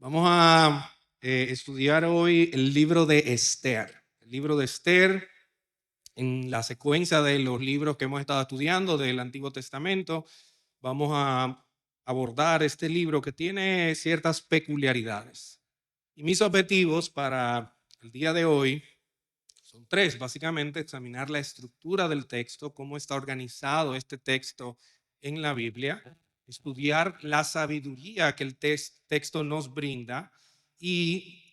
Vamos a estudiar hoy el libro de Esther. El libro de Esther, en la secuencia de los libros que hemos estado estudiando del Antiguo Testamento, vamos a abordar este libro que tiene ciertas peculiaridades. Y mis objetivos para el día de hoy son tres, básicamente examinar la estructura del texto, cómo está organizado este texto en la Biblia, estudiar la sabiduría que el texto nos brinda y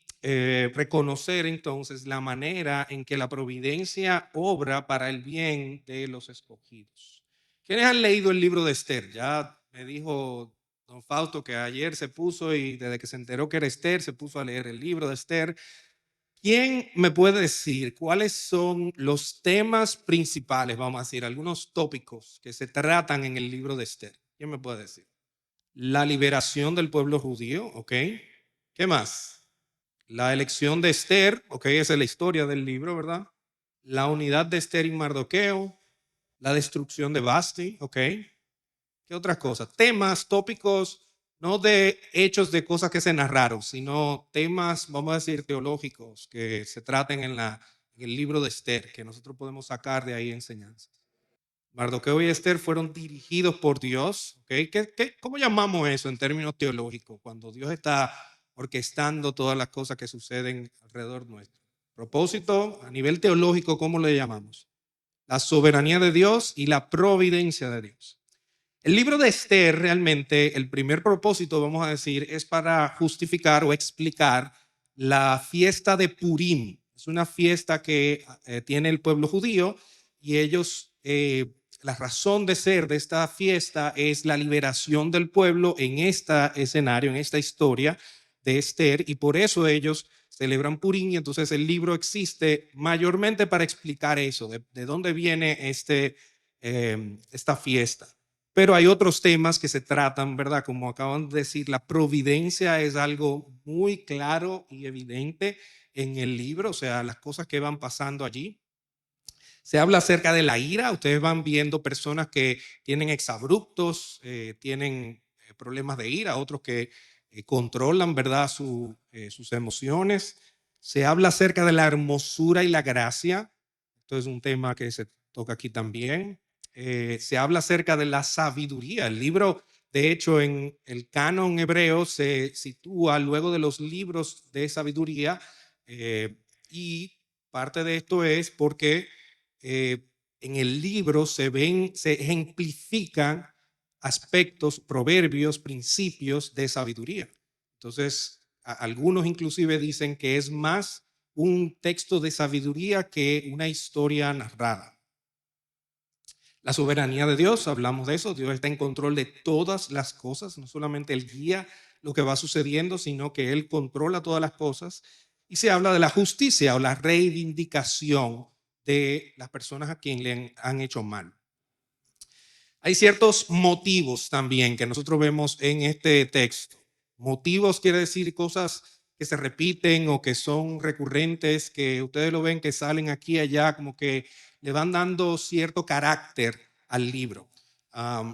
reconocer entonces la manera en que la providencia obra para el bien de los escogidos. ¿Quiénes han leído el libro de Esther? Ya me dijo don Fausto que ayer se puso y desde que se enteró que era Esther, se puso a leer el libro de Esther. ¿Quién me puede decir cuáles son los temas principales, vamos a decir, algunos tópicos que se tratan en el libro de Esther? ¿Quién me puede decir? La liberación del pueblo judío, ¿ok? ¿Qué más? La elección de Esther, ¿ok? Esa es la historia del libro, ¿verdad? La unidad de Esther y Mardoqueo, la destrucción de Basti, ¿ok? ¿Qué otras cosas? Temas, tópicos, no de hechos de cosas que se narraron, sino temas, vamos a decir, teológicos que se traten en el libro de Esther, que nosotros podemos sacar de ahí enseñanzas. Mardoqueo y Esther fueron dirigidos por Dios. ¿Okay? ¿Cómo llamamos eso en términos teológicos? Cuando Dios está orquestando todas las cosas que suceden alrededor nuestro. Propósito, a nivel teológico, ¿cómo le llamamos? La soberanía de Dios y la providencia de Dios. El libro de Esther realmente, el primer propósito, vamos a decir, es para justificar o explicar la fiesta de Purim. Es una fiesta que tiene el pueblo judío y ellos, la razón de ser de esta fiesta es la liberación del pueblo en este escenario, en esta historia de Esther, y por eso ellos celebran Purim, y entonces el libro existe mayormente para explicar eso, de dónde viene esta fiesta. Pero hay otros temas que se tratan, ¿verdad? Como acaban de decir, la providencia es algo muy claro y evidente en el libro, o sea, las cosas que van pasando allí. Se habla acerca de la ira, ustedes van viendo personas que tienen exabruptos, tienen problemas de ira, otros que controlan, ¿verdad? Sus emociones. Se habla acerca de la hermosura y la gracia, esto es un tema que se toca aquí también. Se habla acerca de la sabiduría. El libro, de hecho, en el canon hebreo se sitúa luego de los libros de sabiduría, y parte de esto es porque eh, en el libro se ejemplifican aspectos, proverbios, principios de sabiduría. Entonces, algunos inclusive dicen que es más un texto de sabiduría que una historia narrada. La soberanía de Dios, hablamos de eso, Dios está en control de todas las cosas, no solamente Él guía lo que va sucediendo, sino que Él controla todas las cosas. Y se habla de la justicia o la reivindicación de las personas a quien le han hecho mal. Hay ciertos motivos también que nosotros vemos en este texto. Motivos quiere decir cosas que se repiten o que son recurrentes, que ustedes lo ven que salen aquí y allá, como que le van dando cierto carácter al libro.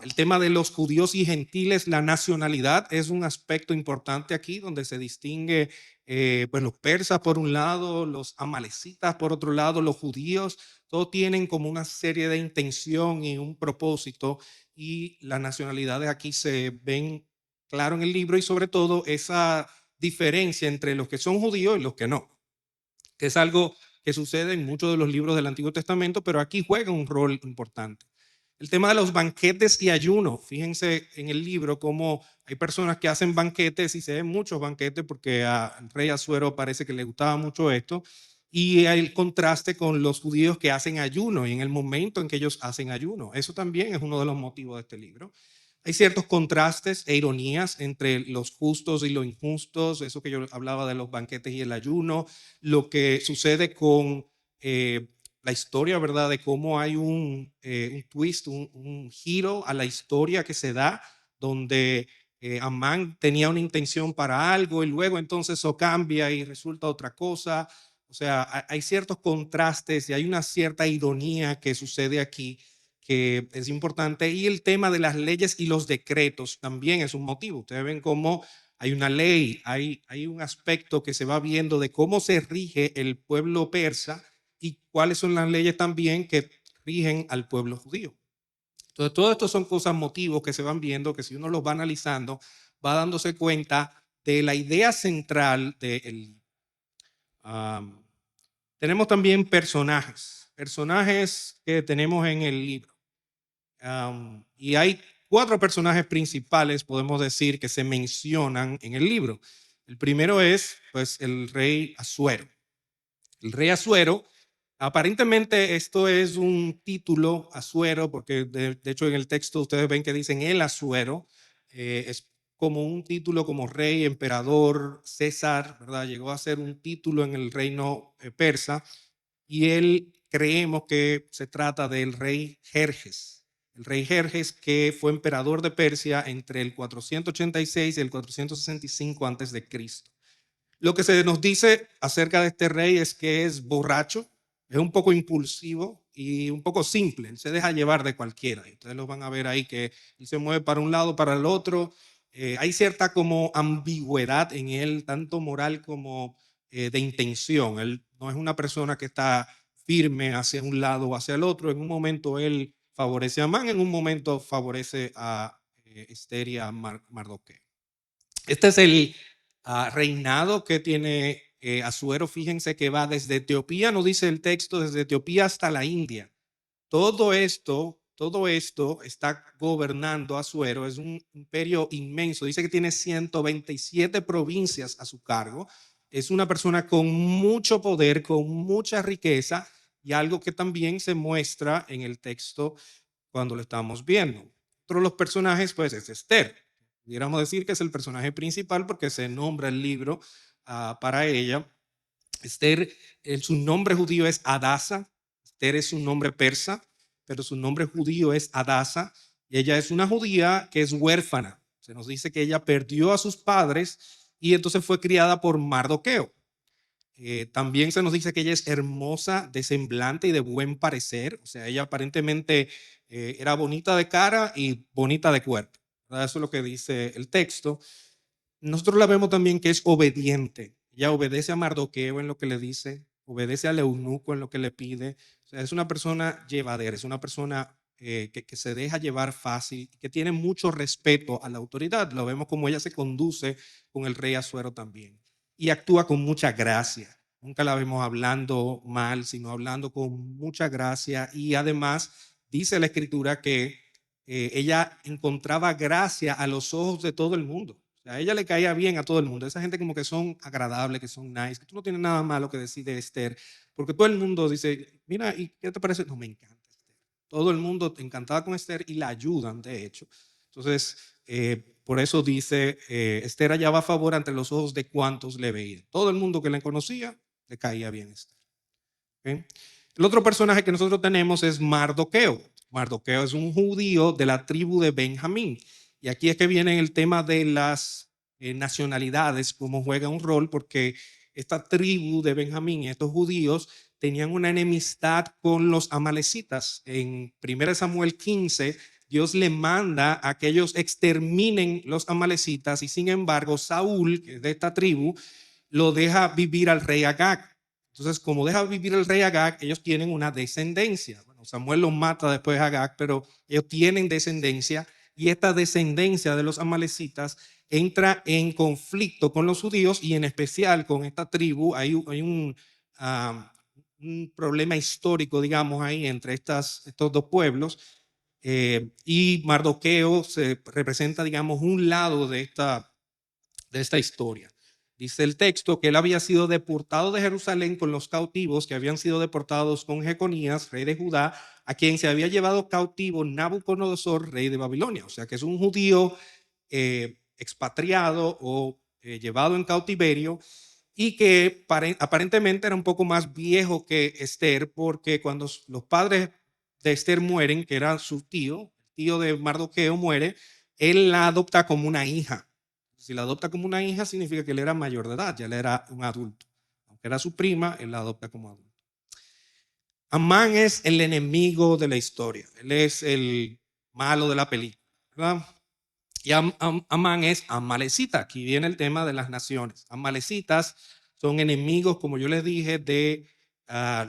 El tema de los judíos y gentiles, la nacionalidad es un aspecto importante aquí, donde se distingue pues los persas por un lado, los amalecitas por otro lado, los judíos, todos tienen como una serie de intención y un propósito, y las nacionalidades aquí se ven claro en el libro, y sobre todo esa diferencia entre los que son judíos y los que no, que es algo que sucede en muchos de los libros del Antiguo Testamento, pero aquí juega un rol importante. El tema de los banquetes y ayuno. Fíjense en el libro cómo hay personas que hacen banquetes y se ven muchos banquetes porque al rey Asuero parece que le gustaba mucho esto. Y hay el contraste con los judíos que hacen ayuno y en el momento en que ellos hacen ayuno. Eso también es uno de los motivos de este libro. Hay ciertos contrastes e ironías entre los justos y los injustos, eso que yo hablaba de los banquetes y el ayuno, lo que sucede con la historia, ¿verdad? De cómo hay un twist, un giro a la historia que se da, donde Amán tenía una intención para algo y luego entonces eso cambia y resulta otra cosa. O sea, hay ciertos contrastes y hay una cierta ironía que sucede aquí que es importante. Y el tema de las leyes y los decretos también es un motivo. Ustedes ven cómo hay una ley, hay un aspecto que se va viendo de cómo se rige el pueblo persa y cuáles son las leyes también que rigen al pueblo judío. Entonces, todo esto son cosas, motivos que se van viendo, que si uno los va analizando, va dándose cuenta de la idea central del... tenemos también personajes que tenemos en el libro. Y hay 4 personajes principales, podemos decir, que se mencionan en el libro. El primero es, pues, el rey Asuero. El rey Asuero, aparentemente esto es un título, Asuero, porque de hecho en el texto ustedes ven que dicen el Asuero, es como un título como rey, emperador, César, ¿verdad? Llegó a ser un título en el reino persa, y él creemos que se trata del rey Jerjes. El rey Jerjes, que fue emperador de Persia entre el 486 y el 465 antes de Cristo. Lo que se nos dice acerca de este rey es que es borracho, es un poco impulsivo y un poco simple. Él se deja llevar de cualquiera. Ustedes lo van a ver ahí, que él se mueve para un lado, para el otro. Hay cierta como ambigüedad en él, tanto moral como de intención. Él no es una persona que está firme hacia un lado o hacia el otro. En un momento él favorece a Amán, en un momento favorece a Esther y a Mardoqueo. Este es el reinado que tiene Asuero. Fíjense que va desde Etiopía, nos dice el texto, desde Etiopía hasta la India. Todo esto está gobernando Asuero. Es un imperio inmenso. Dice que tiene 127 provincias a su cargo. Es una persona con mucho poder, con mucha riqueza, y algo que también se muestra en el texto cuando lo estamos viendo. Otro de los personajes, pues, es Esther. Pudiéramos decir que es el personaje principal porque se nombra el libro para ella. Esther, su nombre judío es Adasa. Esther es un nombre persa, pero su nombre judío es Adasa. Y ella es una judía que es huérfana. Se nos dice que ella perdió a sus padres y entonces fue criada por Mardoqueo. También se nos dice que ella es hermosa de semblante y de buen parecer. O sea, ella aparentemente era bonita de cara y bonita de cuerpo, ¿verdad? Eso es lo que dice el texto. Nosotros la vemos también que es obediente. Ella obedece a Mardoqueo en lo que le dice, obedece al eunuco en lo que le pide. O sea, es una persona llevadera, es una persona que se deja llevar fácil, que tiene mucho respeto a la autoridad. Lo vemos como ella se conduce con el rey Asuero también. Y actúa con mucha gracia. Nunca la vemos hablando mal, sino hablando con mucha gracia. Y además dice la escritura que ella encontraba gracia a los ojos de todo el mundo. O sea, a ella le caía bien a todo el mundo. Esa gente como que son agradables, que son nice, que tú no tienes nada malo que decir de Esther, porque todo el mundo dice, mira, ¿y qué te parece? No, me encanta Esther. Todo el mundo encantado con Esther y la ayudan, de hecho. Entonces, por eso dice, Esther hallaba favor ante los ojos de cuantos le veían. Todo el mundo que le conocía le caía bien Esther. ¿Okay? El otro personaje que nosotros tenemos es Mardoqueo. Mardoqueo es un judío de la tribu de Benjamín. Y aquí es que viene el tema de las nacionalidades, cómo juega un rol, porque esta tribu de Benjamín, estos judíos, tenían una enemistad con los amalecitas. En 1 Samuel 15, Dios le manda a que ellos exterminen los amalecitas, y sin embargo Saúl, que es de esta tribu, lo deja vivir al rey Agag. Entonces, como deja vivir el rey Agag, ellos tienen una descendencia. Bueno, Samuel los mata después de Agag, pero ellos tienen descendencia, y esta descendencia de los amalecitas entra en conflicto con los judíos, y en especial con esta tribu. Hay un problema histórico, digamos, ahí entre estos dos pueblos. Y Mardoqueo se representa, digamos, un lado de esta historia. Dice el texto que él había sido deportado de Jerusalén con los cautivos que habían sido deportados con Jeconías, rey de Judá, a quien se había llevado cautivo Nabucodonosor, rey de Babilonia. O sea que es un judío expatriado o llevado en cautiverio, y que aparentemente era un poco más viejo que Esther, porque cuando los padres de Esther mueren, que era su tío, el tío de Mardoqueo muere, él la adopta como una hija. Si la adopta como una hija, significa que él era mayor de edad, ya él era un adulto. Aunque era su prima, él la adopta como adulto. Amán es el enemigo de la historia. Él es el malo de la película, ¿verdad? Y Amán es amalecita. Aquí viene el tema de las naciones. Amalecitas son enemigos, como yo les dije, de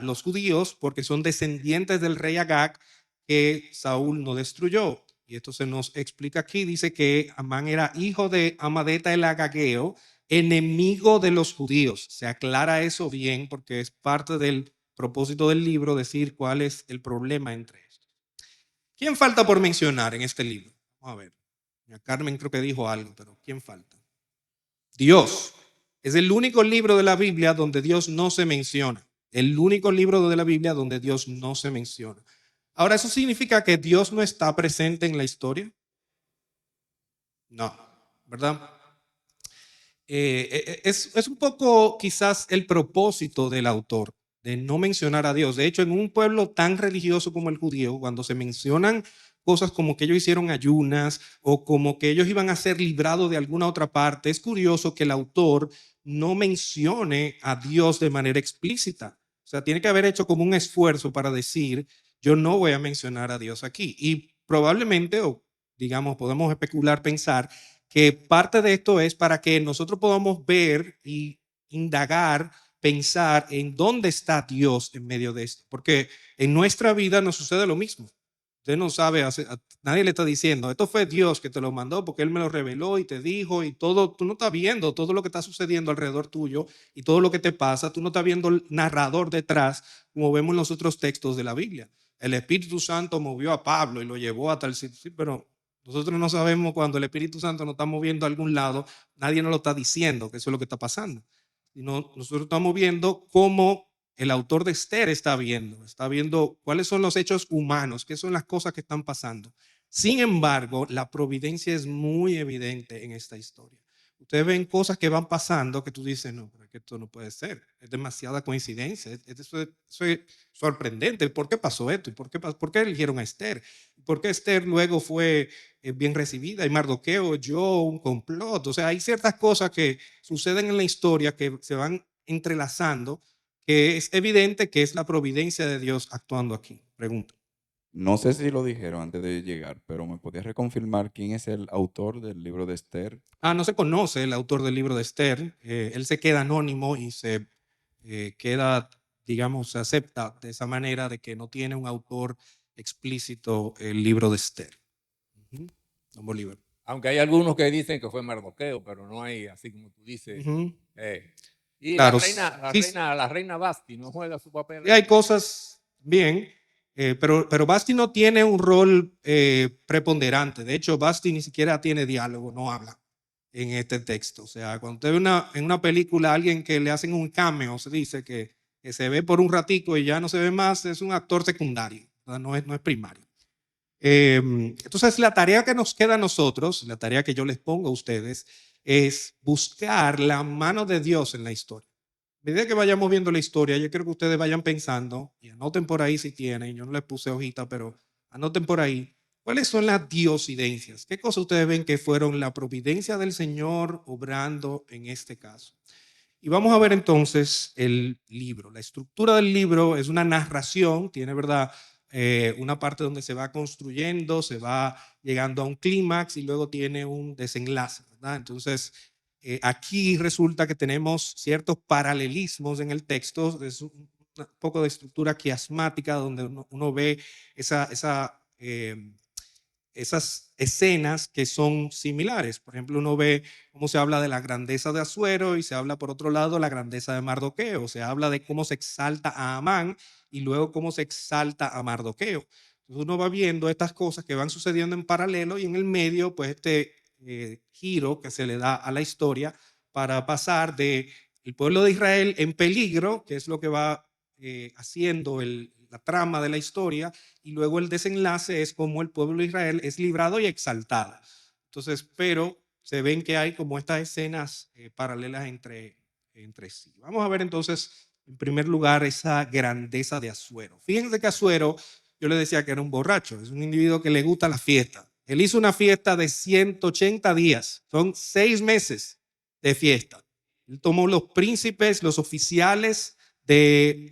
los judíos, porque son descendientes del rey Agag que Saúl no destruyó. Y esto se nos explica aquí. Dice que Amán era hijo de Amadeta el Agageo, enemigo de los judíos. Se aclara eso bien porque es parte del propósito del libro, decir cuál es el problema entre estos. ¿Quién falta por mencionar en este libro? Vamos a ver. Carmen creo que dijo algo, pero ¿quién falta? Dios. Es el único libro de la Biblia donde Dios no se menciona. El único libro de la Biblia donde Dios no se menciona. Ahora, ¿eso significa que Dios no está presente en la historia? No, ¿verdad? Es un poco quizás el propósito del autor de no mencionar a Dios. De hecho, en un pueblo tan religioso como el judío, cuando se mencionan cosas como que ellos hicieron ayunas o como que ellos iban a ser librados de alguna otra parte, es curioso que el autor no mencione a Dios de manera explícita. O sea, tiene que haber hecho como un esfuerzo para decir, yo no voy a mencionar a Dios aquí. Y probablemente, o digamos, podemos especular, pensar que parte de esto es para que nosotros podamos ver y indagar, pensar en dónde está Dios en medio de esto. Porque en nuestra vida nos sucede lo mismo. Usted no sabe, nadie le está diciendo, esto fue Dios que te lo mandó porque Él me lo reveló y te dijo y todo, tú no estás viendo todo lo que está sucediendo alrededor tuyo y todo lo que te pasa, tú no estás viendo el narrador detrás, como vemos en los otros textos de la Biblia. El Espíritu Santo movió a Pablo y lo llevó a tal sitio, sí, pero nosotros no sabemos cuando el Espíritu Santo nos está moviendo a algún lado, nadie nos lo está diciendo que eso es lo que está pasando. Sino nosotros estamos viendo cómo el autor de Esther está viendo cuáles son los hechos humanos, qué son las cosas que están pasando. Sin embargo, la providencia es muy evidente en esta historia. Ustedes ven cosas que van pasando que tú dices, no, pero es que esto no puede ser, es demasiada coincidencia, eso es sorprendente. ¿Por qué pasó esto? ¿Y por qué eligieron a Esther? ¿Por qué Esther luego fue bien recibida y Mardoqueo oyó un complot? O sea, hay ciertas cosas que suceden en la historia que se van entrelazando, que es evidente que es la providencia de Dios actuando aquí. Pregunta. No sé si lo dijeron antes de llegar, pero ¿me podías reconfirmar quién es el autor del libro de Esther? No se conoce el autor del libro de Esther. Él se queda anónimo y se queda, digamos, se acepta de esa manera de que no tiene un autor explícito el libro de Esther. Don Bolívar. Aunque hay algunos que dicen que fue Mardoqueo, pero no hay, así como tú dices. Y Claro, la reina Basti no juega su papel. Y hay cosas bien, pero Basti no tiene un rol preponderante. De hecho, Basti ni siquiera tiene diálogo, no habla en este texto. O sea, cuando usted ve en una película a alguien que le hacen un cameo, se dice que se ve por un ratico y ya no se ve más, es un actor secundario, no es primario. Entonces, la tarea que nos queda a nosotros, la tarea que yo les pongo a ustedes, es buscar la mano de Dios en la historia. A medida que vayamos viendo la historia, yo quiero que ustedes vayan pensando y anoten por ahí si tienen. Yo no les puse hojita, pero anoten por ahí. ¿Cuáles son las diosidencias? ¿Qué cosas ustedes ven que fueron la providencia del Señor obrando en este caso? Y vamos a ver entonces el libro. La estructura del libro es una narración, tiene, ¿verdad? Una parte donde se va construyendo, se va llegando a un clímax y luego tiene un desenlace, ¿verdad? Entonces, aquí resulta que tenemos ciertos paralelismos en el texto, es un poco de estructura quiasmática donde uno ve esas escenas que son similares. Por ejemplo, uno ve cómo se habla de la grandeza de Asuero y se habla por otro lado la grandeza de Mardoqueo. Se habla de cómo se exalta a Amán y luego cómo se exalta a Mardoqueo. Entonces uno va viendo estas cosas que van sucediendo en paralelo y en el medio, pues este giro que se le da a la historia para pasar de el pueblo de Israel en peligro, que es lo que va haciendo la trama de la historia, y luego el desenlace es como el pueblo de Israel es librado y exaltado. Entonces, pero se ven que hay como estas escenas paralelas entre sí. Vamos a ver entonces, en primer lugar, esa grandeza de Asuero. Fíjense que Asuero, yo le decía que era un borracho, es un individuo que le gusta la fiesta. Él hizo una fiesta de 180 días, son 6 meses de fiesta. Él tomó los príncipes, los oficiales del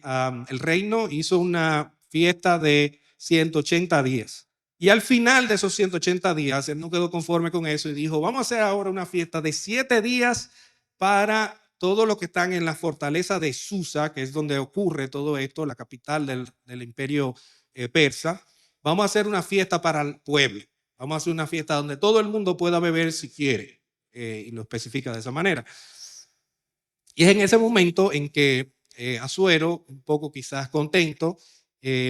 reino, hizo una fiesta de 180 días. Y al final de esos 180 días, él no quedó conforme con eso y dijo, vamos a hacer ahora una fiesta de 7 días para todos los que están en la fortaleza de Susa, que es donde ocurre todo esto, la capital del imperio persa. Vamos a hacer una fiesta para el pueblo. Vamos a hacer una fiesta donde todo el mundo pueda beber si quiere. Y lo especifica de esa manera. Y es en ese momento en que Asuero, un poco quizás contento,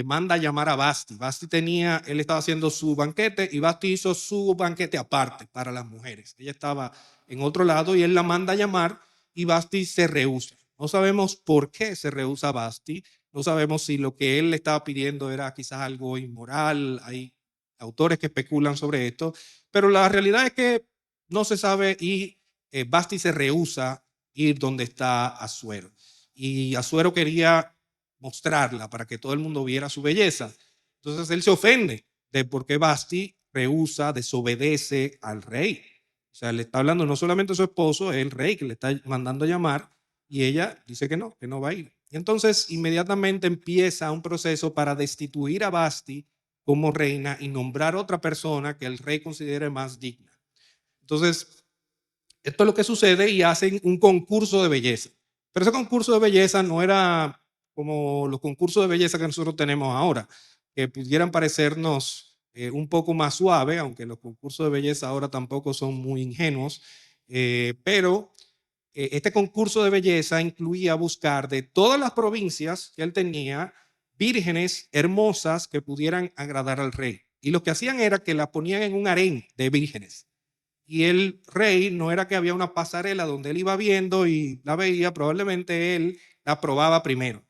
manda a llamar a Vasti. Él estaba haciendo su banquete y Vasti hizo su banquete aparte para las mujeres. Ella estaba en otro lado y él la manda a llamar y Vasti se rehúsa. No sabemos por qué se rehúsa Vasti. No sabemos si lo que él le estaba pidiendo era quizás algo inmoral. Hay autores que especulan sobre esto, pero la realidad es que no se sabe y Vasti se rehúsa ir donde está Asuero. Y Asuero quería mostrarla para que todo el mundo viera su belleza. Entonces él se ofende de por qué Vasti rehúsa, desobedece al rey. O sea, le está hablando no solamente a su esposo, es el rey que le está mandando a llamar y ella dice que no va a ir. Y entonces inmediatamente empieza un proceso para destituir a Vasti como reina y nombrar otra persona que el rey considere más digna. Entonces, esto es lo que sucede y hacen un concurso de belleza. Pero ese concurso de belleza no era como los concursos de belleza que nosotros tenemos ahora, que pudieran parecernos un poco más suave, aunque los concursos de belleza ahora tampoco son muy ingenuos, pero este concurso de belleza incluía buscar de todas las provincias que él tenía vírgenes hermosas que pudieran agradar al rey. Y lo que hacían era que la ponían en un harén de vírgenes. Y el rey no era que había una pasarela donde él iba viendo y la veía, probablemente él la probaba primero.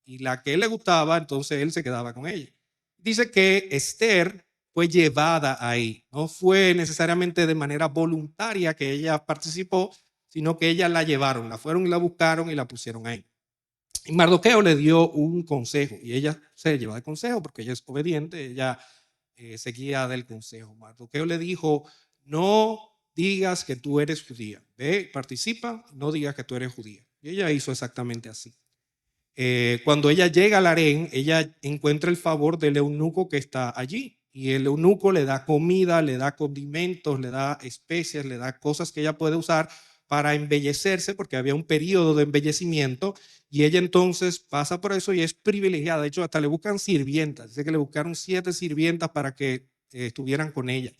Y la que él le gustaba, entonces él se quedaba con ella. Dice que Esther fue llevada ahí. No fue necesariamente de manera voluntaria que ella participó, sino que ella la llevaron, la fueron y la buscaron y la pusieron ahí. Y Mardoqueo le dio un consejo y ella se lleva de consejo porque ella es obediente, ella seguía del consejo. Mardoqueo le dijo, no digas que tú eres judía, ve, participa, no digas que tú eres judía. Y ella hizo exactamente así. Cuando ella llega al harén, ella encuentra el favor del eunuco que está allí. Y el eunuco le da comida, le da condimentos, le da especias, le da cosas que ella puede usar para embellecerse, porque había un periodo de embellecimiento. Y ella entonces pasa por eso y es privilegiada. De hecho, hasta le buscan sirvientas. Dice que le buscaron 7 sirvientas para que estuvieran con ella.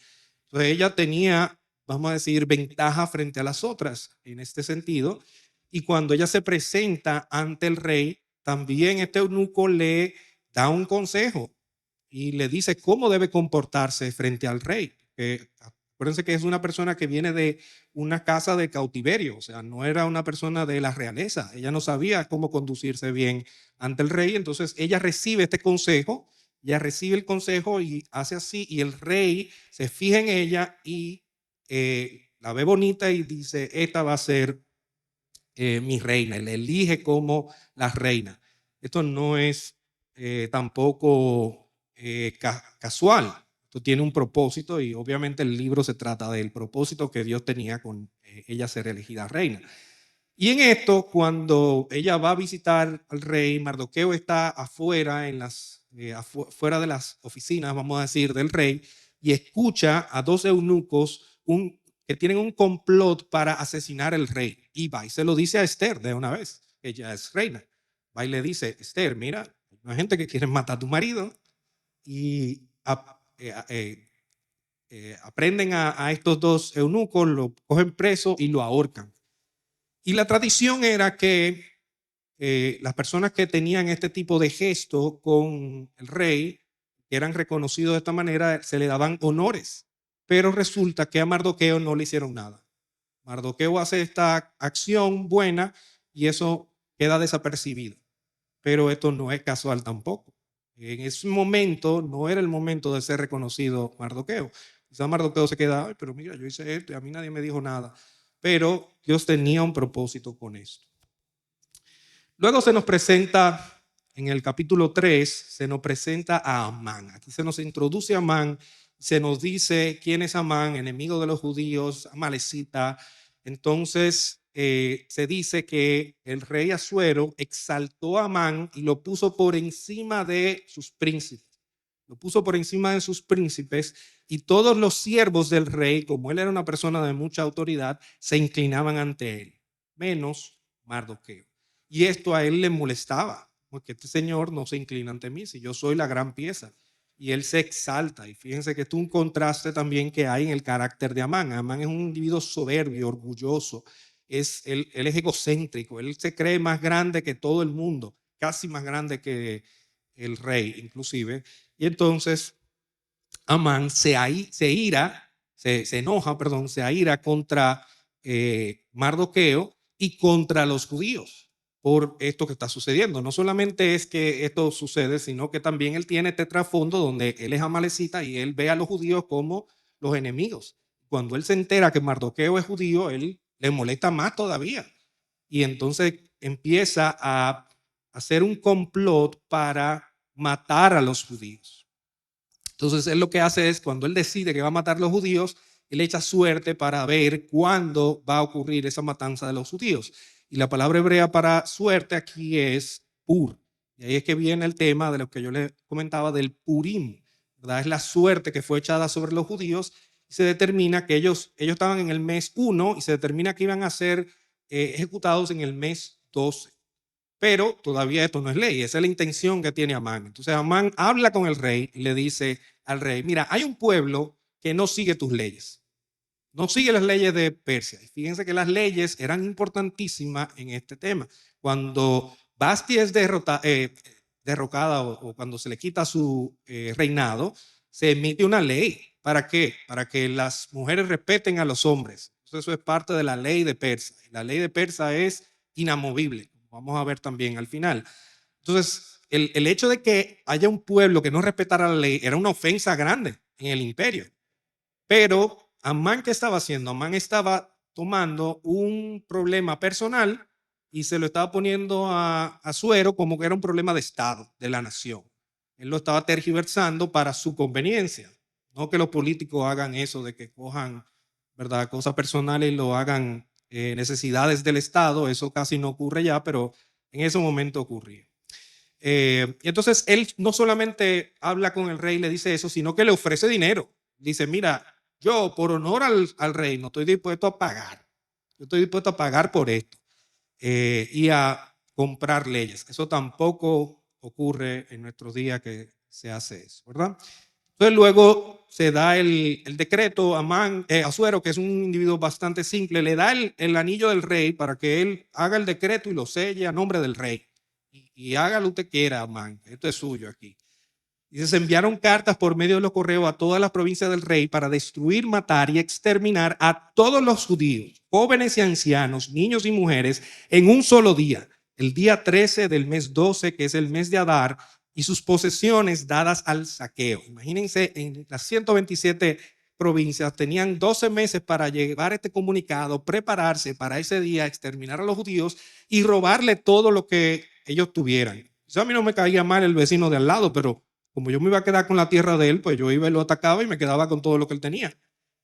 Entonces ella tenía, vamos a decir, ventaja frente a las otras en este sentido. Y cuando ella se presenta ante el rey, también este eunuco le da un consejo y le dice cómo debe comportarse frente al rey. Acuérdense que es una persona que viene de una casa de cautiverio, o sea, no era una persona de la realeza. Ella no sabía cómo conducirse bien ante el rey. Entonces ella recibe este consejo, ella recibe el consejo y hace así. Y el rey se fija en ella y la ve bonita y dice, esta va a ser mi reina, le elige como la reina. Esto no es tampoco casual, esto tiene un propósito y obviamente el libro se trata del propósito que Dios tenía con ella ser elegida reina. Y en esto, cuando ella va a visitar al rey, Mardoqueo está afuera, fuera de las oficinas, vamos a decir, del rey, y escucha a 2 eunucos que tienen un complot para asesinar al rey. Y va y se lo dice a Esther de una vez, que ella es reina. Va y le dice, Esther, mira, hay gente que quiere matar a tu marido y aprenden a estos 2 eunucos, lo cogen preso y lo ahorcan. Y la tradición era que las personas que tenían este tipo de gesto con el rey, que eran reconocidos de esta manera, se le daban honores. Pero resulta que a Mardoqueo no le hicieron nada. Mardoqueo hace esta acción buena y eso queda desapercibido. Pero esto no es casual tampoco. En ese momento no era el momento de ser reconocido Mardoqueo. Quizá Mardoqueo se queda, ay, pero mira, yo hice esto y a mí nadie me dijo nada. Pero Dios tenía un propósito con esto. Luego se nos presenta, en el capítulo 3, se nos presenta a Amán. Aquí se nos introduce a Amán, se nos dice quién es Amán, enemigo de los judíos, amalecita. Entonces se dice que el rey Asuero exaltó a Amán y lo puso por encima de sus príncipes. lo puso por encima de sus príncipes, y todos los siervos del rey, como él era una persona de mucha autoridad, se inclinaban ante él, menos Mardoqueo. Y esto a él le molestaba, porque este señor no se inclina ante mí, si yo soy la gran pieza. Y él se exalta. Y fíjense que esto es un contraste también que hay en el carácter de Amán. Amán es un individuo soberbio, orgulloso, él es egocéntrico, él se cree más grande que todo el mundo, casi más grande que el rey inclusive. Y entonces Amán se enoja contra Mardoqueo y contra los judíos por esto que está sucediendo. No solamente es que esto sucede, sino que también él tiene este trasfondo donde él es amalecita y él ve a los judíos como los enemigos. Cuando él se entera que Mardoqueo es judío, él le molesta más todavía. Y entonces empieza a hacer un complot para matar a los judíos. Entonces él lo que hace es, cuando él decide que va a matar a los judíos, él echa suerte para ver cuándo va a ocurrir esa matanza de los judíos. Y la palabra hebrea para suerte aquí es pur. Y ahí es que viene el tema de lo que yo les comentaba del Purim, ¿verdad? Es la suerte que fue echada sobre los judíos y se determina que ellos estaban en el mes 1 y se determina que iban a ser ejecutados en el mes 12. Pero todavía esto no es ley, esa es la intención que tiene Amán. Entonces Amán habla con el rey y le dice al rey, mira, hay un pueblo que no sigue tus leyes, no sigue las leyes de Persia. Y fíjense que las leyes eran importantísimas en este tema. Cuando Basti es derrocada o cuando se le quita su reinado, se emite una ley. ¿Para qué? Para que las mujeres respeten a los hombres. Entonces eso es parte de la ley de Persia. La ley de Persia es inamovible. Vamos a ver también al final. Entonces, el hecho de que haya un pueblo que no respetara la ley era una ofensa grande en el imperio. Pero Amán, ¿qué estaba haciendo? Amán estaba tomando un problema personal y se lo estaba poniendo a Asuero como que era un problema de Estado, de la nación. Él lo estaba tergiversando para su conveniencia. No que los políticos hagan eso de que cojan, ¿verdad?, cosas personales y lo hagan necesidades del Estado. Eso casi no ocurre ya, pero en ese momento ocurría. Y entonces él no solamente habla con el rey y le dice eso, sino que le ofrece dinero. Dice, mira, yo por honor al rey no estoy dispuesto a pagar. Yo estoy dispuesto a pagar por esto y a comprar leyes. Eso tampoco ocurre en nuestros días que se hace eso, ¿verdad? Entonces luego se da el decreto a Asuero, que es un individuo bastante simple, le da el anillo del rey para que él haga el decreto y lo selle a nombre del rey. Y haga lo que usted quiera, Amán, esto es suyo aquí. Y se enviaron cartas por medio de los correos a todas las provincias del rey para destruir, matar y exterminar a todos los judíos, jóvenes y ancianos, niños y mujeres, en un solo día, el día 13 del mes 12, que es el mes de Adar, y sus posesiones dadas al saqueo. Imagínense, en las 127 provincias tenían 12 meses para llevar este comunicado, prepararse para ese día, exterminar a los judíos y robarle todo lo que ellos tuvieran. Eso a mí no me caía mal el vecino de al lado, pero como yo me iba a quedar con la tierra de él, pues yo iba y lo atacaba y me quedaba con todo lo que él tenía.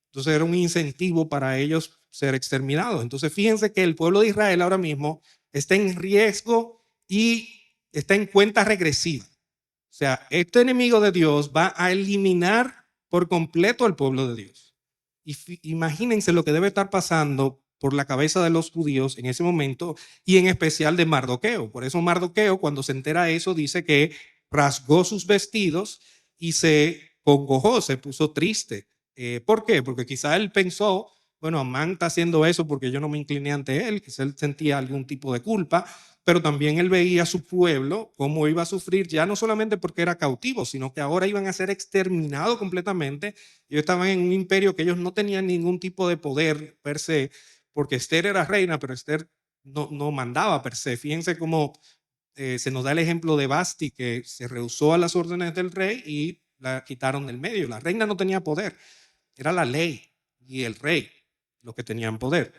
Entonces era un incentivo para ellos ser exterminados. Entonces fíjense que el pueblo de Israel ahora mismo está en riesgo y está en cuenta regresiva. O sea, este enemigo de Dios va a eliminar por completo al pueblo de Dios. Y imagínense lo que debe estar pasando por la cabeza de los judíos en ese momento y en especial de Mardoqueo. Por eso Mardoqueo, cuando se entera de eso, dice que rasgó sus vestidos y se congojó, se puso triste. ¿Por qué? Porque quizá él pensó, bueno, Amán está haciendo eso porque yo no me incliné ante él, quizá él sentía algún tipo de culpa, pero también él veía a su pueblo cómo iba a sufrir, ya no solamente porque era cautivo, sino que ahora iban a ser exterminados completamente. Ellos estaban en un imperio que ellos no tenían ningún tipo de poder per se, porque Esther era reina, pero Esther no mandaba per se. Fíjense cómo se nos da el ejemplo de Basti, que se rehusó a las órdenes del rey y la quitaron del medio. La reina no tenía poder, era la ley y el rey los que tenían poder.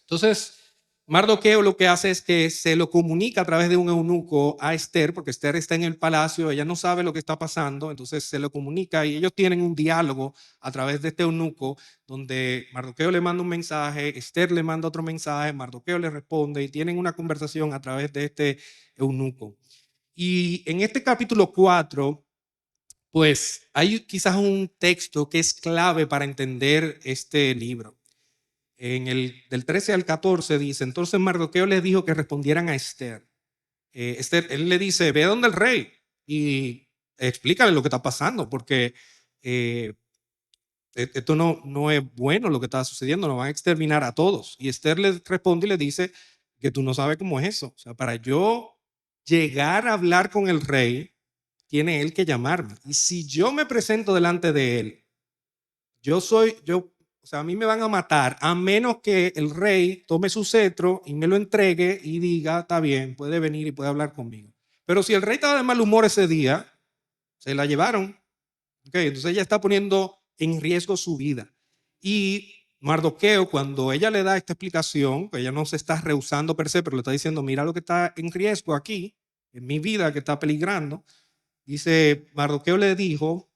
Entonces, Mardoqueo lo que hace es que se lo comunica a través de un eunuco a Esther, porque Esther está en el palacio, ella no sabe lo que está pasando, entonces se lo comunica y ellos tienen un diálogo a través de este eunuco, donde Mardoqueo le manda un mensaje, Esther le manda otro mensaje, Mardoqueo le responde y tienen una conversación a través de este eunuco. Y en este capítulo 4 Pues hay quizás un texto que es clave para entender este libro. Del 13 al 14 dice, entonces Mardoqueo les dijo que respondieran a Esther. Esther, él le dice, ve donde el rey y explícale lo que está pasando, porque esto no es bueno lo que está sucediendo, nos van a exterminar a todos. Y Esther le responde y le dice que tú no sabes cómo es eso. O sea, para yo llegar a hablar con el rey, tiene él que llamarme. Y si yo me presento delante de él, o sea, a mí me van a matar a menos que el rey tome su cetro y me lo entregue y diga, está bien, puede venir y puede hablar conmigo. Pero si el rey estaba de mal humor ese día, se la llevaron. Okay, entonces ella está poniendo en riesgo su vida. Y Mardoqueo, cuando ella le da esta explicación, que ella no se está rehusando per se, pero le está diciendo, mira lo que está en riesgo aquí, en mi vida que está peligrando. Dice, Mardoqueo le dijo,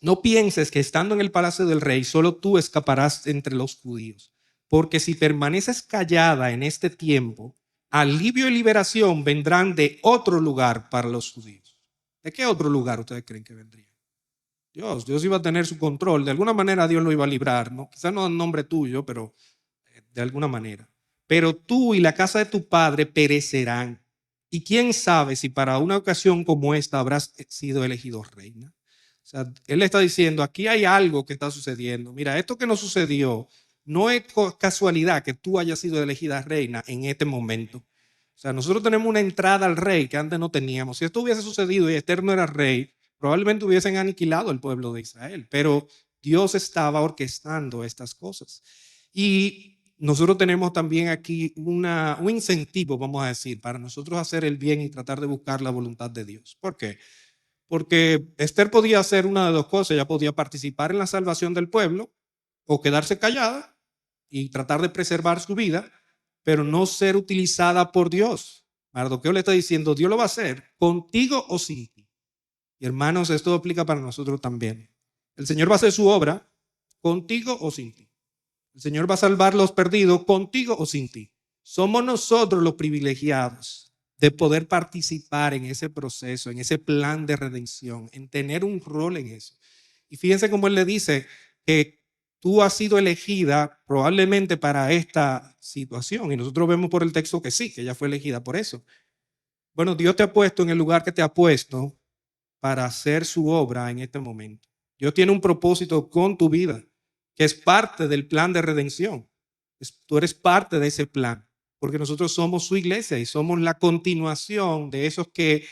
no pienses que estando en el palacio del rey, solo tú escaparás entre los judíos, porque si permaneces callada en este tiempo, alivio y liberación vendrán de otro lugar para los judíos. ¿De qué otro lugar ustedes creen que vendría? Dios iba a tener su control. De alguna manera Dios lo iba a librar, ¿no? Quizás no en nombre tuyo, pero de alguna manera. Pero tú y la casa de tu padre perecerán. Y quién sabe si para una ocasión como esta habrás sido elegido reina. O sea, él está diciendo, aquí hay algo que está sucediendo. Mira, esto que nos sucedió no es casualidad que tú hayas sido elegida reina en este momento. O sea, nosotros tenemos una entrada al rey que antes no teníamos. Si esto hubiese sucedido y Esther no era rey, probablemente hubiesen aniquilado el pueblo de Israel, pero Dios estaba orquestando estas cosas. Y nosotros tenemos también aquí un incentivo, vamos a decir, para nosotros hacer el bien y tratar de buscar la voluntad de Dios. ¿Por qué? Porque Esther podía hacer una de dos cosas. Ella podía participar en la salvación del pueblo o quedarse callada y tratar de preservar su vida, pero no ser utilizada por Dios. Mardoqueo le está diciendo, Dios lo va a hacer contigo o sin ti. Y hermanos, esto aplica para nosotros también. El Señor va a hacer su obra contigo o sin ti. El Señor va a salvar los perdidos contigo o sin ti. Somos nosotros los privilegiados de poder participar en ese proceso, en ese plan de redención, en tener un rol en eso. Y fíjense cómo él le dice que tú has sido elegida probablemente para esta situación. Y nosotros vemos por el texto que sí, que ella fue elegida por eso. Bueno, Dios te ha puesto en el lugar que te ha puesto para hacer su obra en este momento. Dios tiene un propósito con tu vida, que es parte del plan de redención. Tú eres parte de ese plan, porque nosotros somos su iglesia y somos la continuación de esos que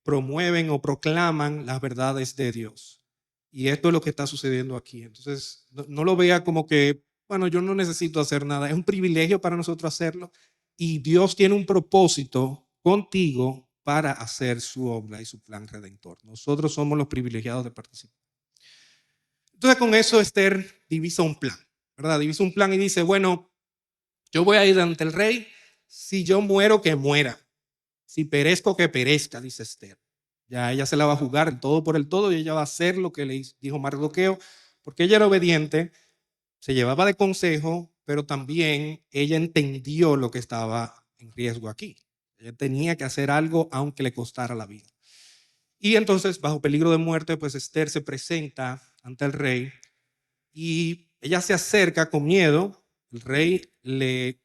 promueven o proclaman las verdades de Dios. Y esto es lo que está sucediendo aquí. Entonces, no lo vea como que, bueno, yo no necesito hacer nada. Es un privilegio para nosotros hacerlo. Y Dios tiene un propósito contigo para hacer su obra y su plan redentor. Nosotros somos los privilegiados de participar. Entonces, con eso Esther divisa un plan, ¿verdad? Divisa un plan y dice, bueno, yo voy a ir ante el rey. Si yo muero, que muera. Si perezco, que perezca, dice Esther. Ya ella se la va a jugar el todo por el todo y ella va a hacer lo que le dijo Mardoqueo, porque ella era obediente, se llevaba de consejo, pero también ella entendió lo que estaba en riesgo aquí. Ella tenía que hacer algo aunque le costara la vida. Y entonces, bajo peligro de muerte, pues Esther se presenta ante el rey y ella se acerca con miedo. El rey le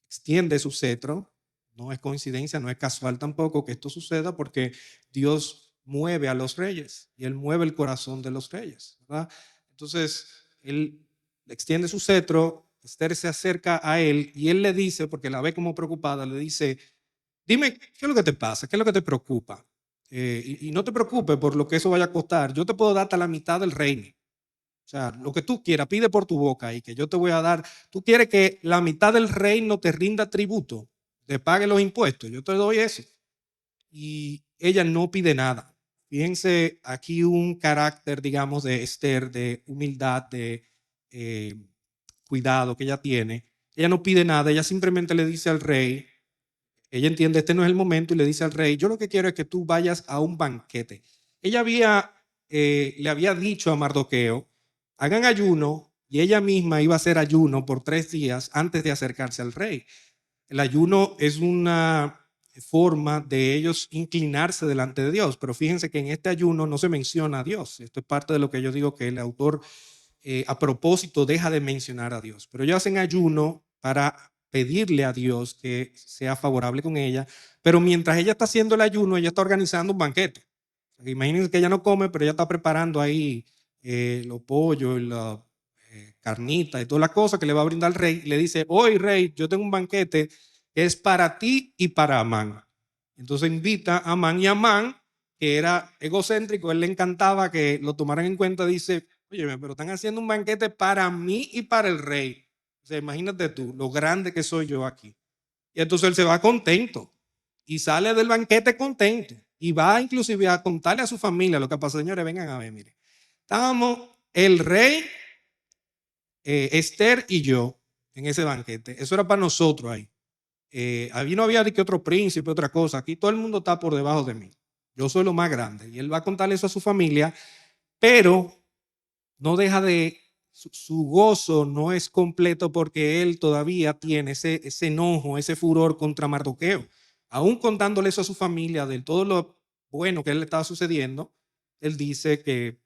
extiende su cetro. No es coincidencia, no es casual tampoco que esto suceda, porque Dios mueve a los reyes y él mueve el corazón de los reyes, ¿verdad? Entonces, él le extiende su cetro, Esther se acerca a él y él le dice, porque la ve como preocupada, le dice, dime, ¿qué es lo que te pasa? ¿Qué es lo que te preocupa? Y no te preocupes por lo que eso vaya a costar. Yo te puedo dar hasta la mitad del reino. O sea, lo que tú quieras, pide por tu boca y que yo te voy a dar. Tú quieres que la mitad del reino te rinda tributo, te pague los impuestos. Yo te doy eso. Y ella no pide nada. Fíjense aquí un carácter, digamos, de Esther, de humildad, de cuidado que ella tiene. Ella no pide nada, ella simplemente le dice al rey, ella entiende, este no es el momento, y le dice al rey, yo lo que quiero es que tú vayas a un banquete. Ella le había dicho a Mardoqueo, hagan ayuno, y ella misma iba a hacer ayuno por 3 días antes de acercarse al rey. El ayuno es una forma de ellos inclinarse delante de Dios. Pero fíjense que en este ayuno no se menciona a Dios. Esto es parte de lo que yo digo que el autor a propósito deja de mencionar a Dios. Pero ellos hacen ayuno para pedirle a Dios que sea favorable con ella. Pero mientras ella está haciendo el ayuno, ella está organizando un banquete. Imagínense que ella no come, pero ella está preparando ahí los pollos, la carnita y todas las cosas que le va a brindar al rey. Y le dice, hoy rey, yo tengo un banquete que es para ti y para Amán. Entonces invita a Amán, y Amán, que era egocéntrico, él le encantaba que lo tomaran en cuenta, dice, oye, pero están haciendo un banquete para mí y para el rey. O sea, imagínate tú, lo grande que soy yo aquí. Y entonces él se va contento y sale del banquete contento y va inclusive a contarle a su familia lo que pasó. Señores, vengan a ver, miren. Estábamos el rey, Esther y yo en ese banquete. Eso era para nosotros ahí. Allí no había de que otro príncipe, otra cosa. Aquí todo el mundo está por debajo de mí. Yo soy lo más grande. Y él va a contarle eso a su familia, pero no deja de, su gozo no es completo porque él todavía tiene ese enojo, ese furor contra Mardoqueo. Aún contándole eso a su familia de todo lo bueno que él le estaba sucediendo, él dice que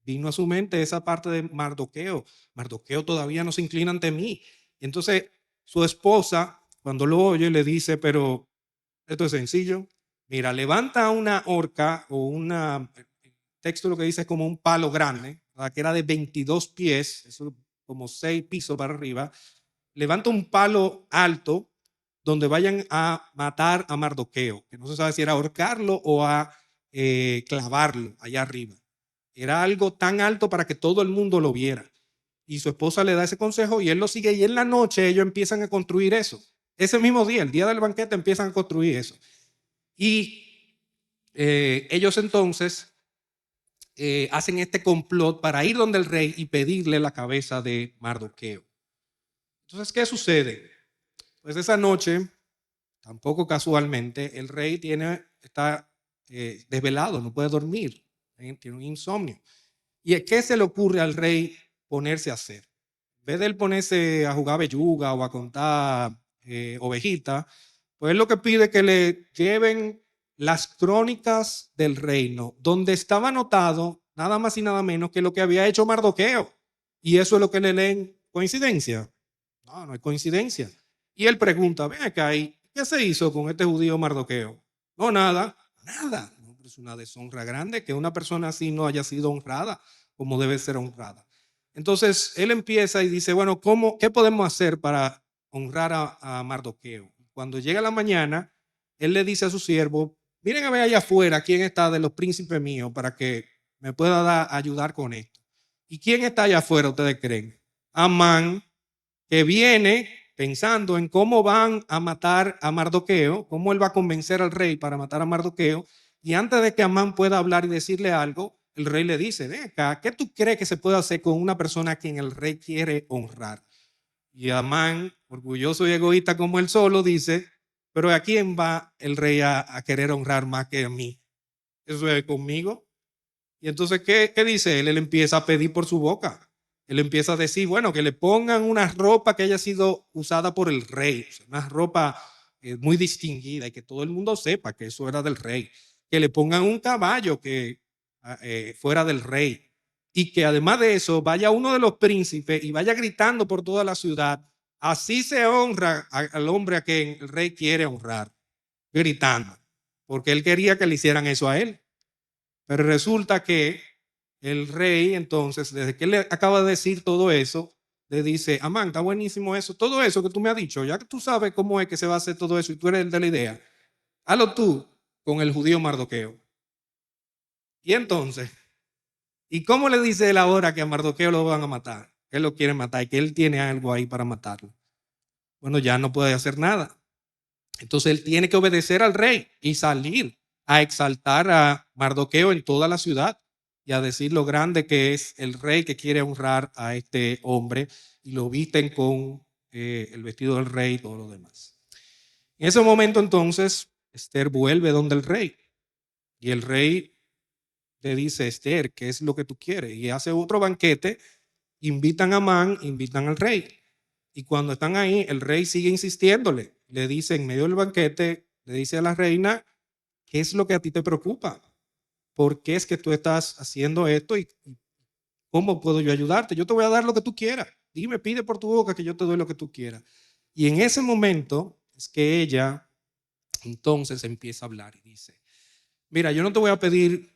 vino a su mente esa parte de Mardoqueo. Mardoqueo todavía no se inclina ante mí. Y entonces su esposa, cuando lo oye, le dice, pero esto es sencillo. Mira, levanta una horca o una, texto lo que dice es como un palo grande, ¿verdad? Que era de 22 pies, eso como 6 pisos para arriba. Levanta un palo alto donde vayan a matar a Mardoqueo, que no se sabe si era ahorcarlo o a clavarlo allá arriba. Era algo tan alto para que todo el mundo lo viera. Y su esposa le da ese consejo y él lo sigue. Y en la noche ellos empiezan a construir eso. Ese mismo día, el día del banquete, empiezan a construir eso. Y ellos entonces hacen este complot para ir donde el rey y pedirle la cabeza de Mardoqueo. Entonces, ¿qué sucede? Pues esa noche, tampoco casualmente, el rey está desvelado, no puede dormir, tiene un insomnio. ¿Y qué se le ocurre al rey ponerse a hacer? En vez de él ponerse a jugar belluga o a contar ovejitas, pues él lo que pide es que le lleven las crónicas del reino, donde estaba anotado nada más y nada menos que lo que había hecho Mardoqueo. Y eso es lo que le leen. ¿Coincidencia? No, no hay coincidencia. Y él pregunta, ven acá, ¿qué se hizo con este judío Mardoqueo? No, nada, nada. No, es una deshonra grande que una persona así no haya sido honrada como debe ser honrada. Entonces él empieza y dice, bueno, ¿qué podemos hacer para honrar a Mardoqueo? Cuando llega la mañana, él le dice a su siervo, miren a ver allá afuera quién está de los príncipes míos para que me pueda ayudar con esto. ¿Y quién está allá afuera, ustedes creen? Amán, que viene pensando en cómo van a matar a Mardoqueo, cómo él va a convencer al rey para matar a Mardoqueo. Y antes de que Amán pueda hablar y decirle algo, el rey le dice, ven acá, ¿qué tú crees que se puede hacer con una persona a quien el rey quiere honrar? Y Amán, orgulloso y egoísta como él solo, dice, pero ¿a quién va el rey a querer honrar más que a mí? ¿Eso es conmigo? Y entonces, ¿qué dice él? Él empieza a pedir por su boca. Él empieza a decir, bueno, que le pongan una ropa que haya sido usada por el rey, una ropa muy distinguida y que todo el mundo sepa que eso era del rey. Que le pongan un caballo que fuera del rey. Y que además de eso vaya uno de los príncipes y vaya gritando por toda la ciudad, así se honra al hombre a quien el rey quiere honrar, gritando, porque él quería que le hicieran eso a él. Pero resulta que el rey entonces, desde que él le acaba de decir todo eso, le dice, Amán, está buenísimo eso, todo eso que tú me has dicho, ya que tú sabes cómo es que se va a hacer todo eso y tú eres el de la idea, hazlo tú con el judío Mardoqueo. Y entonces, ¿y cómo le dice él ahora que a Mardoqueo lo van a matar? Que él lo quiere matar y que él tiene algo ahí para matarlo. Bueno, ya no puede hacer nada. Entonces él tiene que obedecer al rey y salir a exaltar a Mardoqueo en toda la ciudad y a decir lo grande que es el rey que quiere honrar a este hombre, y lo visten con el vestido del rey y todo lo demás. En ese momento entonces Esther vuelve donde el rey y el rey le dice, Esther, ¿qué es lo que tú quieres? Y hace otro banquete, invitan a Amán, invitan al rey. Y cuando están ahí, el rey sigue insistiéndole. Le dice en medio del banquete, le dice a la reina, ¿qué es lo que a ti te preocupa? ¿Por qué es que tú estás haciendo esto y cómo puedo yo ayudarte? Yo te voy a dar lo que tú quieras. Dime, pide por tu boca que yo te doy lo que tú quieras. Y en ese momento es que ella entonces empieza a hablar y dice, mira, yo no te voy a pedir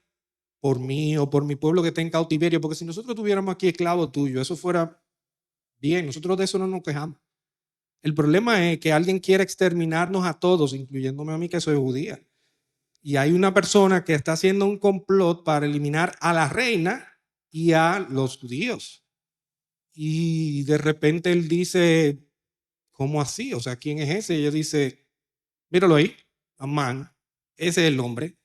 por mí o por mi pueblo que esté en cautiverio, porque si nosotros tuviéramos aquí esclavos tuyos, eso fuera bien, nosotros de eso no nos quejamos. El problema es que alguien quiere exterminarnos a todos, incluyéndome a mí que soy judía. Y hay una persona que está haciendo un complot para eliminar a la reina y a los judíos. Y de repente él dice, ¿cómo así? O sea, ¿quién es ese? Y ella dice, míralo ahí, Amán, ese es el hombre.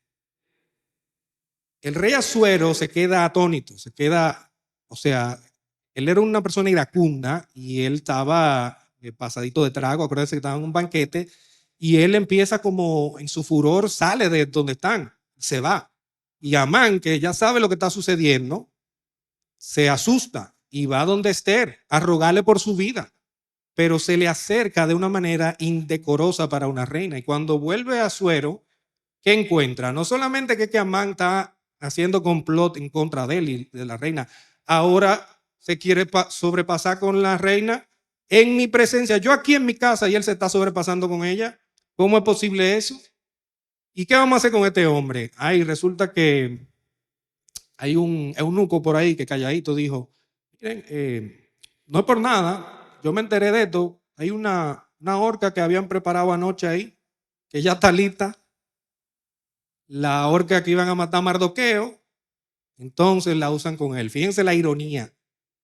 El rey Asuero se queda atónito, se queda, o sea, él era una persona iracunda y él estaba pasadito de trago, acuérdense que estaba en un banquete, y él empieza como en su furor, sale de donde están, se va. Y Amán, que ya sabe lo que está sucediendo, se asusta y va donde Esther a rogarle por su vida, pero se le acerca de una manera indecorosa para una reina. Y cuando vuelve a Asuero, ¿qué encuentra? No solamente que Amán está haciendo complot en contra de él y de la reina, ahora se quiere sobrepasar con la reina en mi presencia, yo aquí en mi casa y él se está sobrepasando con ella. ¿Cómo es posible eso? ¿Y qué vamos a hacer con este hombre? Ay, resulta que hay un eunuco por ahí que calladito dijo, miren, no es por nada, yo me enteré de esto, hay una horca que habían preparado anoche ahí, que ya está lista, la horca que iban a matar a Mardoqueo, entonces la usan con él. Fíjense la ironía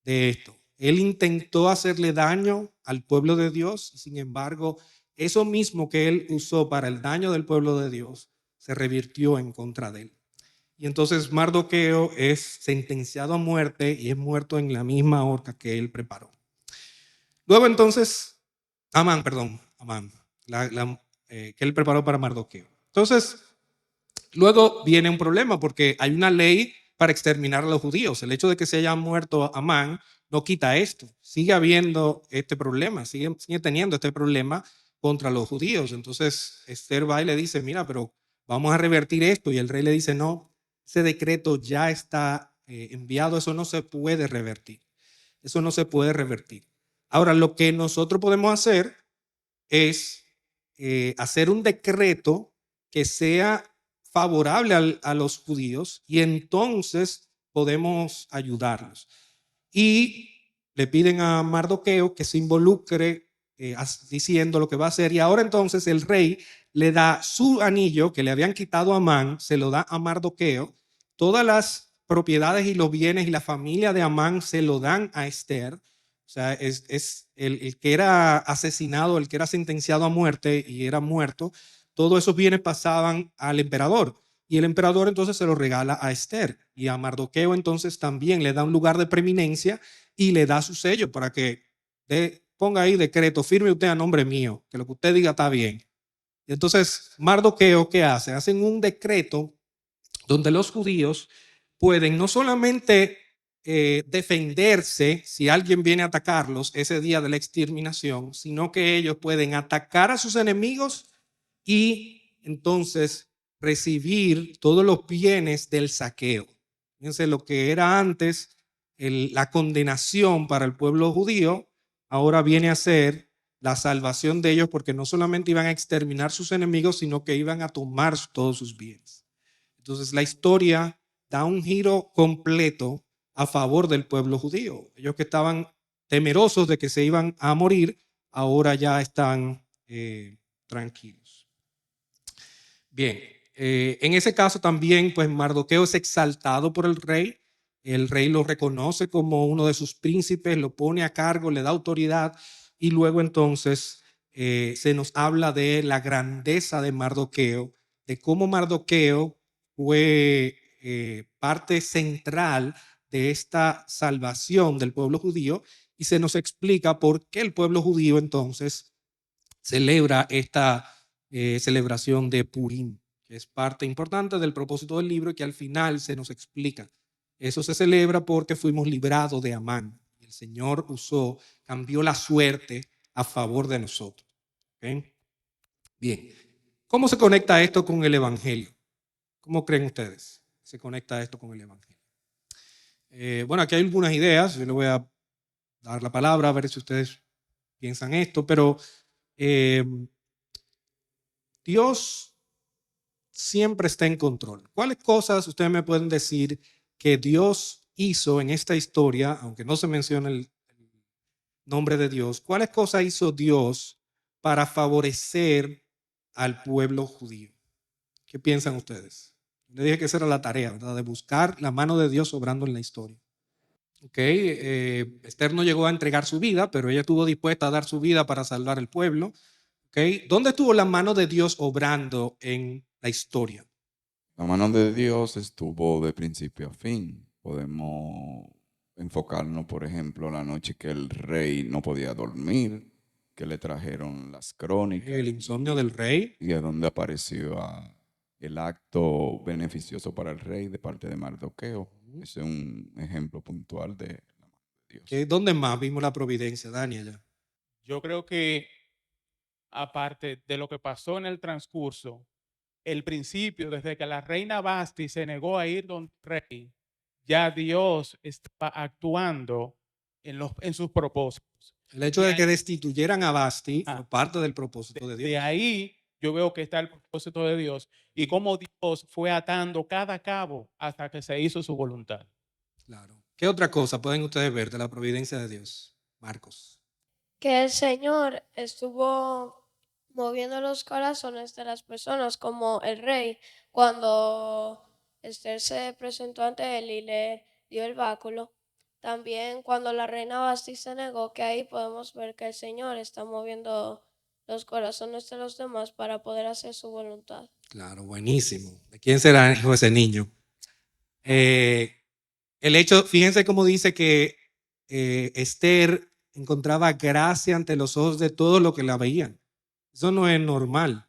de esto. Él intentó hacerle daño al pueblo de Dios, sin embargo, eso mismo que él usó para el daño del pueblo de Dios se revirtió en contra de él. Y entonces Mardoqueo es sentenciado a muerte y es muerto en la misma horca que él preparó. Luego entonces, Amán, que él preparó para Mardoqueo. Entonces, luego viene un problema porque hay una ley para exterminar a los judíos. El hecho de que se haya muerto Amán no quita esto. Sigue habiendo este problema, sigue teniendo este problema contra los judíos. Entonces Esther va y le dice, mira, pero vamos a revertir esto. Y el rey le dice, no, ese decreto ya está enviado, eso no se puede revertir. Eso no se puede revertir. Ahora, lo que nosotros podemos hacer es hacer un decreto que sea favorable a los judíos y entonces podemos ayudarlos. Y le piden a Mardoqueo que se involucre diciendo lo que va a hacer. Y ahora entonces el rey le da su anillo que le habían quitado a Amán, se lo da a Mardoqueo. Todas las propiedades y los bienes y la familia de Amán se lo dan a Esther. O sea, es el que era asesinado, el que era sentenciado a muerte y era muerto. Todos esos bienes pasaban al emperador. Y el emperador entonces se lo regala a Esther. Y a Mardoqueo entonces también le da un lugar de preeminencia y le da su sello para que ponga ahí decreto, firme usted a nombre mío, que lo que usted diga está bien. Y entonces Mardoqueo, ¿qué hace? Hacen un decreto donde los judíos pueden no solamente defenderse si alguien viene a atacarlos ese día de la exterminación, sino que ellos pueden atacar a sus enemigos y entonces recibir todos los bienes del saqueo. Fíjense, lo que era antes la condenación para el pueblo judío, ahora viene a ser la salvación de ellos, porque no solamente iban a exterminar sus enemigos, sino que iban a tomar todos sus bienes. Entonces la historia da un giro completo a favor del pueblo judío. Ellos que estaban temerosos de que se iban a morir, ahora ya están tranquilos. Bien, en ese caso también, pues Mardoqueo es exaltado por el rey lo reconoce como uno de sus príncipes, lo pone a cargo, le da autoridad y luego entonces se nos habla de la grandeza de Mardoqueo, de cómo Mardoqueo fue parte central de esta salvación del pueblo judío y se nos explica por qué el pueblo judío entonces celebra esta celebración de Purim, que es parte importante del propósito del libro y que al final se nos explica. Eso se celebra porque fuimos librados de Amán. El Señor cambió la suerte a favor de nosotros. ¿Okay? Bien, ¿Cómo se conecta esto con el Evangelio? ¿Cómo creen ustedes? Se conecta esto con el Evangelio. Bueno, aquí hay algunas ideas. Yo le voy a dar la palabra a ver si ustedes piensan esto, pero Dios siempre está en control. ¿Cuáles cosas ustedes me pueden decir que Dios hizo en esta historia, aunque no se menciona el nombre de Dios? ¿Cuáles cosas hizo Dios para favorecer al pueblo judío? ¿Qué piensan ustedes? Le dije que esa era la tarea, ¿verdad? De buscar la mano de Dios obrando en la historia. Esther no llegó a entregar su vida, pero ella estuvo dispuesta a dar su vida para salvar al pueblo. ¿Dónde estuvo la mano de Dios obrando en la historia? La mano de Dios estuvo de principio a fin. Podemos enfocarnos, por ejemplo, la noche que el rey no podía dormir, que le trajeron las crónicas. El insomnio del rey. Y es donde apareció el acto beneficioso para el rey de parte de Mardoqueo. Ese es un ejemplo puntual de la mano de Dios. ¿Dónde más vimos la providencia, Daniel? Yo creo que aparte de lo que pasó en el transcurso, el principio, desde que la reina Basti se negó a ir donde el rey, ya Dios estaba actuando en sus propósitos. El hecho de que destituyeran a Basti fue parte del propósito de Dios. De ahí yo veo que está el propósito de Dios y cómo Dios fue atando cada cabo hasta que se hizo su voluntad. Claro. ¿Qué otra cosa pueden ustedes ver de la providencia de Dios? Marcos. Que el Señor estuvo moviendo los corazones de las personas, como el rey, cuando Esther se presentó ante él y le dio el báculo. También cuando la reina Basti se negó, que ahí podemos ver que el Señor está moviendo los corazones de los demás para poder hacer su voluntad. Claro, buenísimo. ¿De quién será hijo ese niño? El hecho, fíjense cómo dice que Esther encontraba gracia ante los ojos de todos los que la veían. Eso no es normal.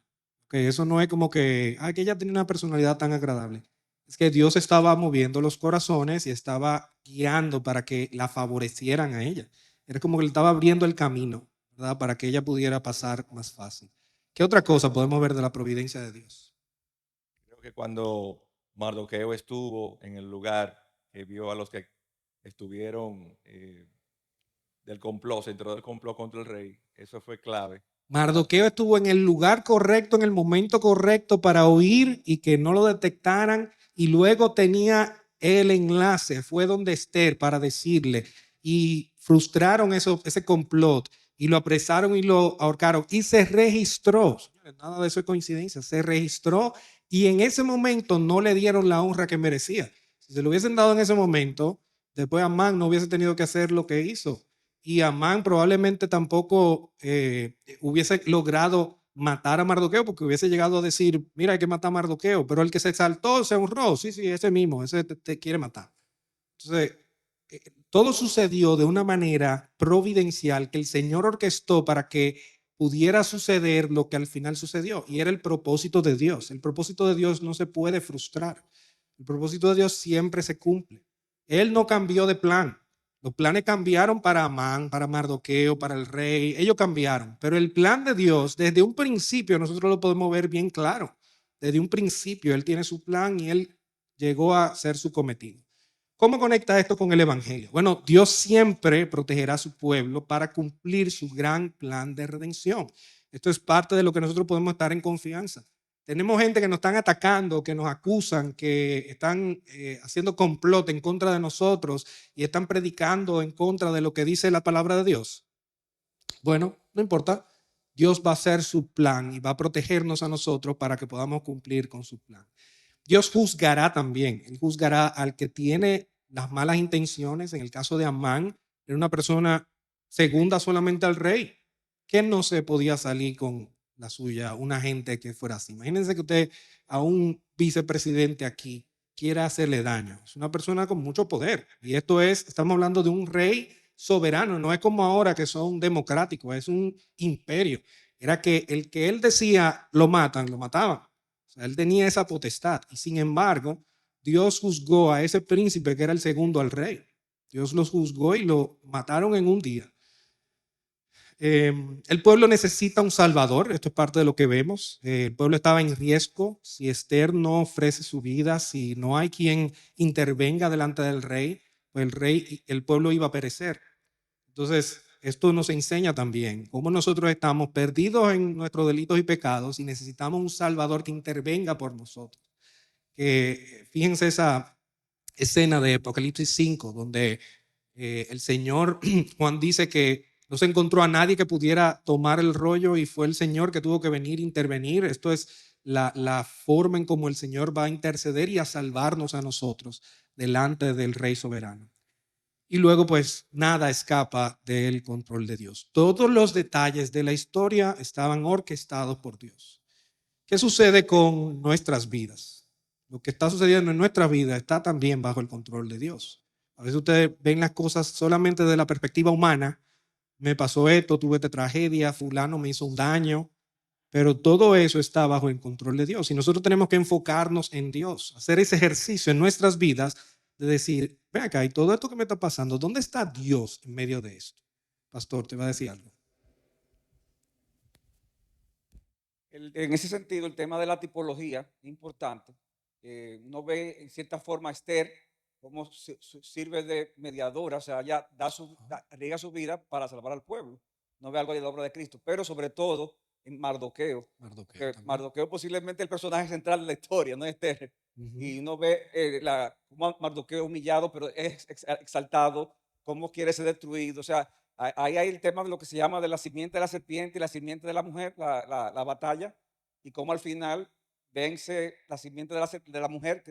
Eso no es como que ella tenía una personalidad tan agradable. Es que Dios estaba moviendo los corazones y estaba guiando para que la favorecieran a ella. Era como que le estaba abriendo el camino, ¿verdad? Para que ella pudiera pasar más fácil. ¿Qué otra cosa podemos ver de la providencia de Dios? Creo que cuando Mardoqueo estuvo en el lugar, vio a los que estuvieron del complot, se entró del complot contra el rey, eso fue clave. Mardoqueo estuvo en el lugar correcto, en el momento correcto para oír y que no lo detectaran, y luego tenía el enlace, fue donde Esther para decirle, y frustraron ese complot y lo apresaron y lo ahorcaron y se registró. Nada de eso es coincidencia, se registró y en ese momento no le dieron la honra que merecía. Si se lo hubiesen dado en ese momento, después Amán no hubiese tenido que hacer lo que hizo. Y Amán probablemente tampoco hubiese logrado matar a Mardoqueo, porque hubiese llegado a decir, mira, hay que matar a Mardoqueo, pero el que se exaltó, se honró, sí, ese mismo, ese te quiere matar. Entonces, todo sucedió de una manera providencial que el Señor orquestó para que pudiera suceder lo que al final sucedió, y era el propósito de Dios. El propósito de Dios no se puede frustrar. El propósito de Dios siempre se cumple. Él no cambió de plan. Los planes cambiaron para Amán, para Mardoqueo, para el rey. Ellos cambiaron. Pero el plan de Dios, desde un principio, nosotros lo podemos ver bien claro. Desde un principio, Él tiene su plan y Él llegó a ser su cometido. ¿Cómo conecta esto con el Evangelio? Bueno, Dios siempre protegerá a su pueblo para cumplir su gran plan de redención. Esto es parte de lo que nosotros podemos estar en confianza. Tenemos gente que nos están atacando, que nos acusan, que están haciendo complot en contra de nosotros y están predicando en contra de lo que dice la palabra de Dios. Bueno, no importa. Dios va a hacer su plan y va a protegernos a nosotros para que podamos cumplir con su plan. Dios juzgará también. Él juzgará al que tiene las malas intenciones. En el caso de Amán, era una persona segunda solamente al rey, que no se podía salir con la suya, una gente que fuera así. Imagínense que usted a un vicepresidente aquí quiera hacerle daño. Es una persona con mucho poder. Y estamos hablando de un rey soberano. No es como ahora que son democráticos, es un imperio. Era que el que él decía lo matan, lo mataban. O sea, él tenía esa potestad. Y sin embargo, Dios juzgó a ese príncipe que era el segundo al rey. Dios los juzgó y lo mataron en un día. El pueblo necesita un salvador, esto es parte de lo que vemos. El pueblo estaba en riesgo. Si Esther no ofrece su vida, si no hay quien intervenga delante del rey, pues el pueblo iba a perecer. Entonces, esto nos enseña también cómo nosotros estamos perdidos en nuestros delitos y pecados y necesitamos un salvador que intervenga por nosotros. Fíjense esa escena de Apocalipsis 5, donde el Señor, Juan dice que no se encontró a nadie que pudiera tomar el rollo y fue el Señor que tuvo que venir a intervenir. Esto es la forma en cómo el Señor va a interceder y a salvarnos a nosotros delante del Rey soberano. Y luego pues nada escapa del control de Dios. Todos los detalles de la historia estaban orquestados por Dios. ¿Qué sucede con nuestras vidas? Lo que está sucediendo en nuestra vida está también bajo el control de Dios. A veces ustedes ven las cosas solamente de la perspectiva humana. Me pasó esto, tuve esta tragedia, fulano me hizo un daño, pero todo eso está bajo el control de Dios. Y nosotros tenemos que enfocarnos en Dios, hacer ese ejercicio en nuestras vidas de decir, ven acá, y todo esto que me está pasando, ¿dónde está Dios en medio de esto? Pastor, te va a decir algo. En ese sentido, el tema de la tipología es importante. Uno ve en cierta forma a Esther cómo sirve de mediadora, o sea, ella arriesga su vida para salvar al pueblo. No ve algo de la obra de Cristo, pero sobre todo en Mardoqueo. Mardoqueo posiblemente el personaje central de la historia, no es Esther. Y uno ve cómo Mardoqueo humillado, pero es exaltado, cómo quiere ser destruido. O sea, ahí hay el tema de lo que se llama de la simiente de la serpiente y la simiente de la mujer, la batalla, y cómo al final vence la simiente de la mujer,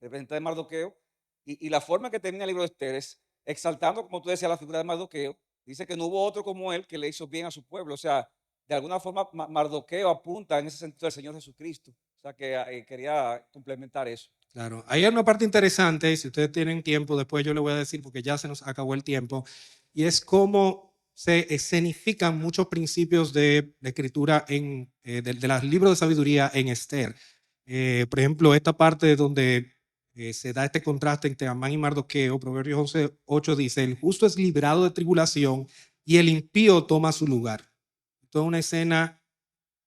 representada de Mardoqueo, y la forma que termina el libro de Esther es exaltando, como tú decías, la figura de Mardoqueo. Dice que no hubo otro como él que le hizo bien a su pueblo. O sea, de alguna forma Mardoqueo apunta en ese sentido al Señor Jesucristo. O sea, que quería complementar eso. Claro, hay una parte interesante, si ustedes tienen tiempo, después yo le voy a decir porque ya se nos acabó el tiempo, y es cómo se escenifican muchos principios de la escritura de los libros de sabiduría en Esther. Por ejemplo, esta parte donde se da este contraste entre Amán y Mardoqueo, Proverbios 11:8 dice, el justo es librado de tribulación y el impío toma su lugar. Esto es una escena,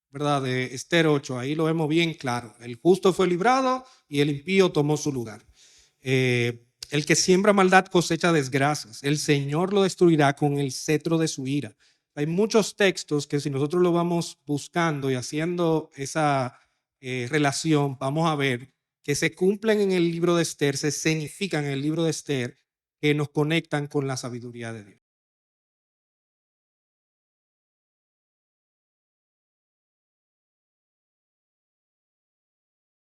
¿verdad?, de Esther 8, ahí lo vemos bien claro. El justo fue librado y el impío tomó su lugar. El que siembra maldad cosecha desgracias. El Señor lo destruirá con el cetro de su ira. Hay muchos textos que si nosotros lo vamos buscando y haciendo esa relación, vamos a ver que se cumplen en el libro de Esther, se escenifican en el libro de Esther, que nos conectan con la sabiduría de Dios.